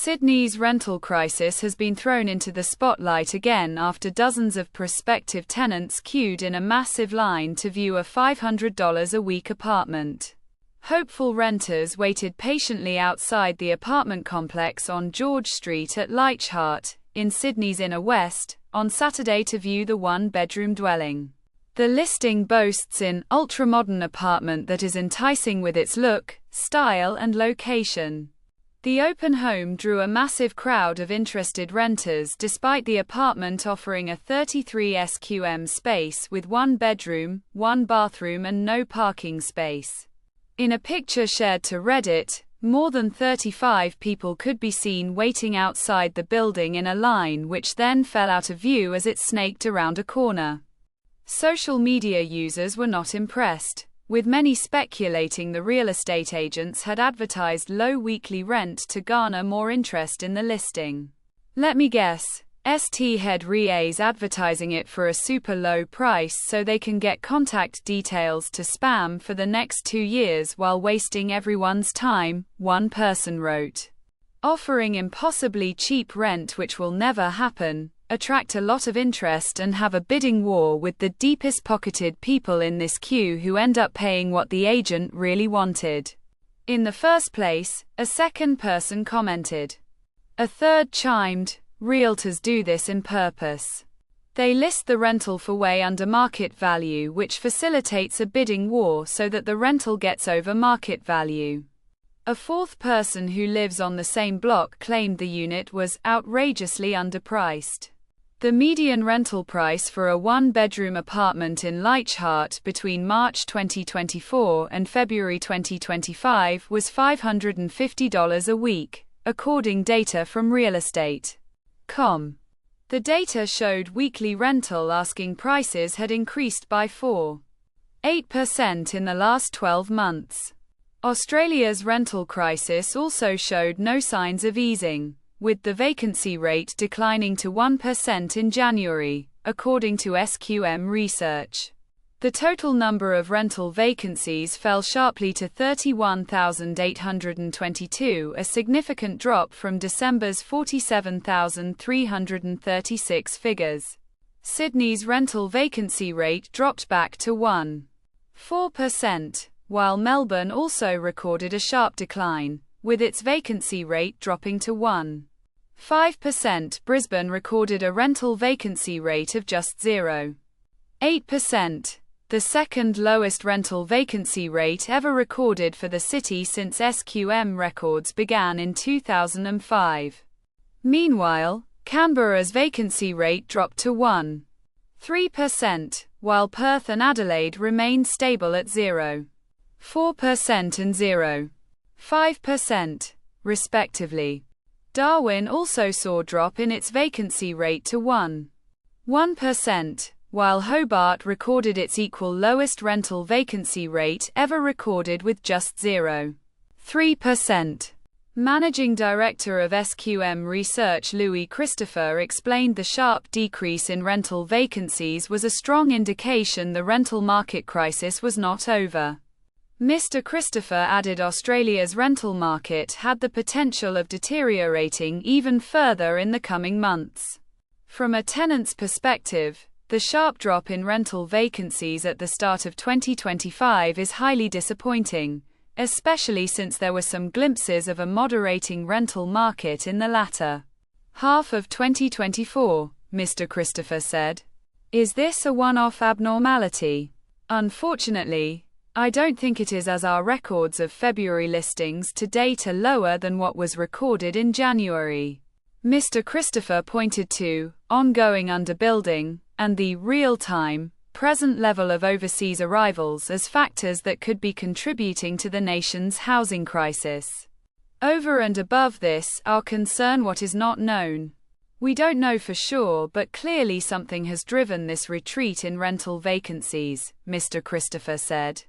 Sydney's rental crisis has been thrown into the spotlight again after dozens of prospective tenants queued in a massive line to view a $500 a week apartment. Hopeful renters waited patiently outside the apartment complex on George Street at Leichhardt, in Sydney's inner west, on Saturday to view the one-bedroom dwelling. The listing boasts an ultra-modern apartment that is enticing with its look, style and location. The open home drew a massive crowd of interested renters despite the apartment offering a 33 sqm space with one bedroom, one bathroom and no parking space. In a picture shared to Reddit, more than 35 people could be seen waiting outside the building in a line which then fell out of view as it snaked around a corner. Social media users were not impressed, with many speculating the real estate agents had advertised low weekly rent to garner more interest in the listing. Let me guess, St. Head Re's advertising it for a super low price so they can get contact details to spam for the next 2 years while wasting everyone's time, one person wrote. Offering impossibly cheap rent which will never happen, attract a lot of interest and have a bidding war with the deepest pocketed people in this queue who end up paying what the agent really wanted. In the first place, a second person commented. A third chimed, realtors do this in purpose. They list the rental for way under market value which facilitates a bidding war so that the rental gets over market value. A fourth person who lives on the same block claimed the unit was outrageously underpriced. The median rental price for a one-bedroom apartment in Leichhardt between March 2024 and February 2025 was $550 a week, according data from realestate.com. The data showed weekly rental asking prices had increased by 4.8% in the last 12 months. Australia's rental crisis also showed no signs of easing, with the vacancy rate declining to 1% in January, according to SQM research. The total number of rental vacancies fell sharply to 31,822, a significant drop from December's 47,336 figures. Sydney's rental vacancy rate dropped back to 1.4%, while Melbourne also recorded a sharp decline, with its vacancy rate dropping to 1.5%. Brisbane recorded a rental vacancy rate of just 0.8%, the second lowest rental vacancy rate ever recorded for the city since SQM records began in 2005. Meanwhile, Canberra's vacancy rate dropped to 1.3%, while Perth and Adelaide remained stable at 0.4% and 0.5%, respectively. Darwin also saw a drop in its vacancy rate to 1%, while Hobart recorded its equal lowest rental vacancy rate ever recorded with just 0.3%. Managing Director of SQM Research Louis Christopher explained the sharp decrease in rental vacancies was a strong indication the rental market crisis was not over. Mr. Christopher added Australia's rental market had the potential of deteriorating even further in the coming months. From a tenant's perspective, the sharp drop in rental vacancies at the start of 2025 is highly disappointing, especially since there were some glimpses of a moderating rental market in the latter half of 2024, Mr. Christopher said. Is this a one-off abnormality? Unfortunately, I don't think it is, as our records of February listings to date are lower than what was recorded in January. Mr. Christopher pointed to ongoing underbuilding and the real-time, present level of overseas arrivals as factors that could be contributing to the nation's housing crisis. Over and above this, our concern what is not known. We don't know for sure, but clearly something has driven this retreat in rental vacancies, Mr. Christopher said.